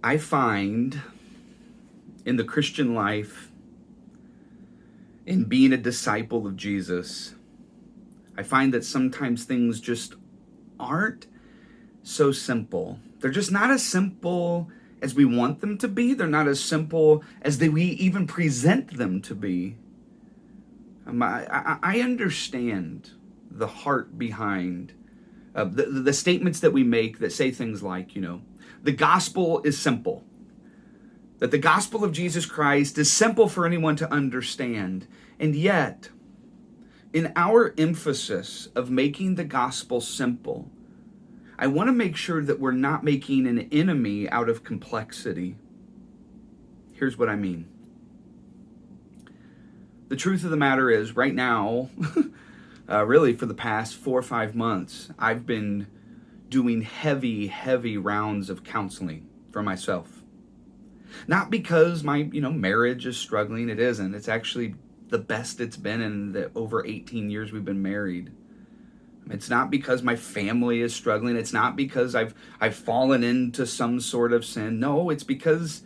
I find in the Christian life, in being a disciple of Jesus, I find that sometimes things just aren't so simple. They're just not as simple as we want them to be. They're not as simple as we even present them to be. I understand the heart behind the statements that we make that say things like, the gospel is simple. That the gospel of Jesus Christ is simple for anyone to understand. And yet, in our emphasis of making the gospel simple, I want to make sure that we're not making an enemy out of complexity. Here's what I mean. The truth of the matter is, right now, really for the past 4 or 5 months, I've been doing heavy rounds of counseling for myself. Not because my, marriage is struggling. It isn't. It's actually the best it's been in the over 18 years we've been married. It's not because my family is struggling. It's not because I've fallen into some sort of sin. No, it's because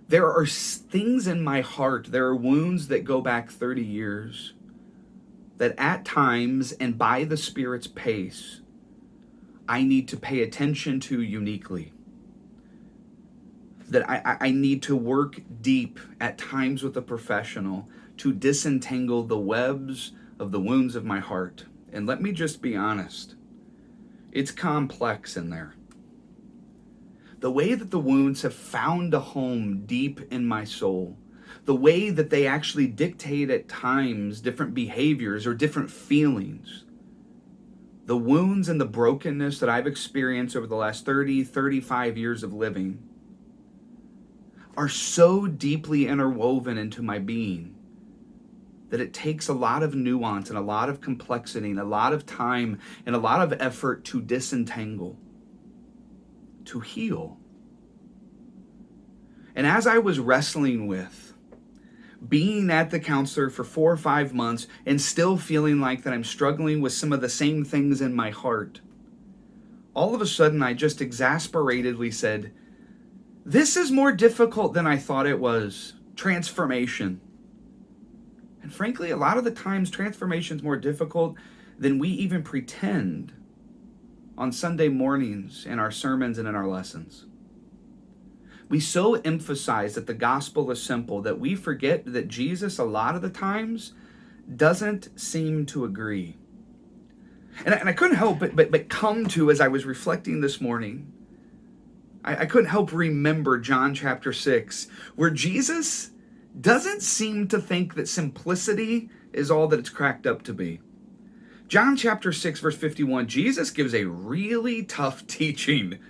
there are things in my heart. There are wounds that go back 30 years that at times and by the Spirit's pace, I need to pay attention to uniquely. That I need to work deep at times with a professional to disentangle the webs of the wounds of my heart. And let me just be honest, it's complex in there. The way that the wounds have found a home deep in my soul, the way that they actually dictate at times different behaviors or different feelings, the wounds and the brokenness that I've experienced over the last 30, 35 years of living are so deeply interwoven into my being that it takes a lot of nuance and a lot of complexity and a lot of time and a lot of effort to disentangle, to heal. And as I was wrestling with being at the counselor for 4 or 5 months and still feeling like that I'm struggling with some of the same things in my heart, all of a sudden I just exasperatedly said, this is more difficult than I thought it was. Transformation. And frankly, a lot of the times transformation is more difficult than we even pretend on Sunday mornings in our sermons and in our lessons. We so emphasize that the gospel is simple that we forget that Jesus, a lot of the times, doesn't seem to agree. And I couldn't help but come to, as I was reflecting this morning, I couldn't help remember John chapter 6, where Jesus doesn't seem to think that simplicity is all that it's cracked up to be. John chapter 6, verse 51, Jesus gives a really tough teaching.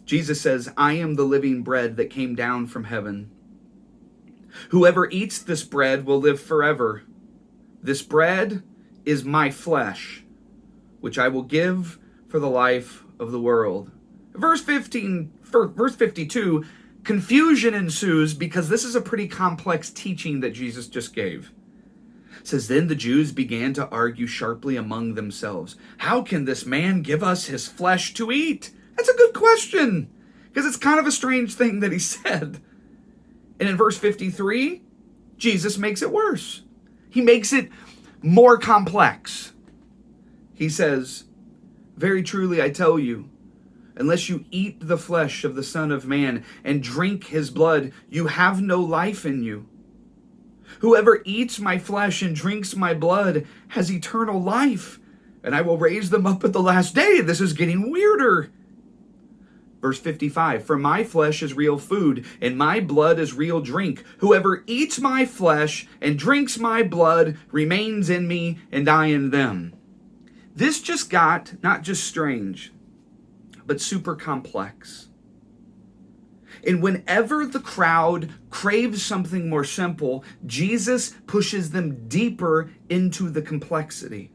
Jesus says, I am the living bread that came down from heaven. Whoever eats this bread will live forever. This bread is my flesh, which I will give for the life of the world. Verse 52, confusion ensues because this is a pretty complex teaching that Jesus just gave. It says, then the Jews began to argue sharply among themselves. How can this man give us his flesh to eat? That's a good question, because it's kind of a strange thing that he said. And in verse 53, Jesus makes it worse. He makes it more complex. He says, very truly I tell you, unless you eat the flesh of the Son of Man and drink his blood, you have no life in you. Whoever eats my flesh and drinks my blood has eternal life, and I will raise them up at the last day. This is getting weirder. Verse 55, for my flesh is real food, and my blood is real drink. Whoever eats my flesh and drinks my blood remains in me, and I in them. This just got not just strange, but super complex. And whenever the crowd craves something more simple, Jesus pushes them deeper into the complexity.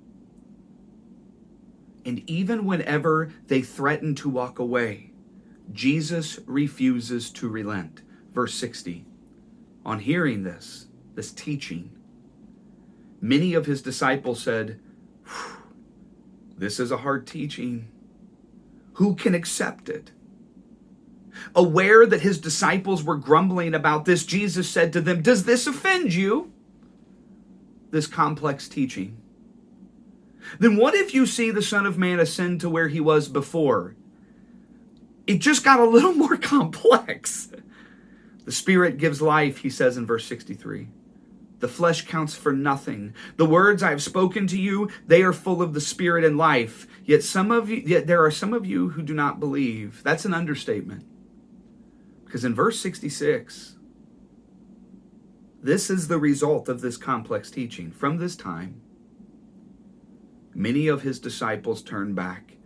And even whenever they threaten to walk away, Jesus refuses to relent. Verse 60. On hearing this teaching, many of his disciples said, this is a hard teaching. Who can accept it? Aware that his disciples were grumbling about this, Jesus said to them, "Does this offend you? This complex teaching? Then what if you see the Son of Man ascend to where he was before? It just got a little more complex. The Spirit gives life," he says in verse 63. "The flesh counts for nothing. The words I have spoken to you, they are full of the Spirit and life. Yet there are some of you who do not believe." That's an understatement. Because in verse 66, this is the result of this complex teaching. From this time, many of his disciples turned back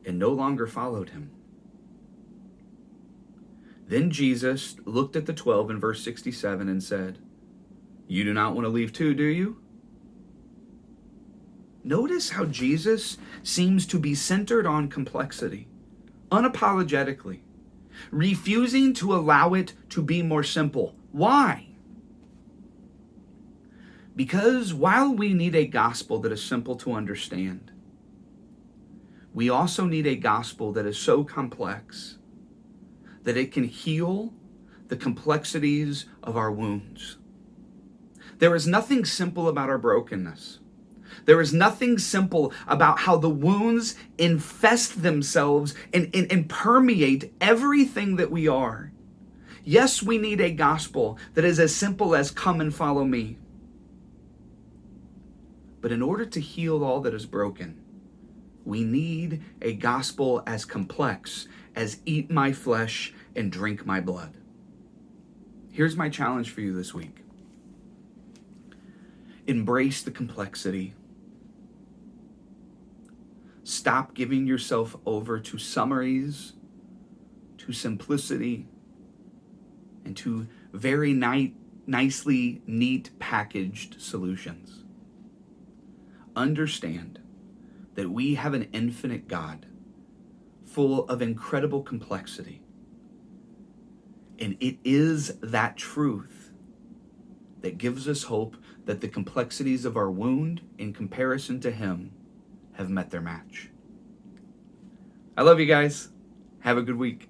and no longer followed him. Then Jesus looked at the 12 in verse 67 and said, "You do not want to leave too, do you?" Notice how Jesus seems to be centered on complexity, unapologetically, refusing to allow it to be more simple. Why? Because while we need a gospel that is simple to understand, we also need a gospel that is so complex that it can heal the complexities of our wounds. There is nothing simple about our brokenness. There is nothing simple about how the wounds infest themselves and permeate everything that we are. Yes, we need a gospel that is as simple as "come and follow me." But in order to heal all that is broken, we need a gospel as complex as "eat my flesh and drink my blood." Here's my challenge for you this week. Embrace the complexity. Stop giving yourself over to summaries, to simplicity, and to very nicely neat packaged solutions. Understand that we have an infinite God full of incredible complexity. And it is that truth that gives us hope that the complexities of our wound in comparison to him have met their match. I love you guys. Have a good week.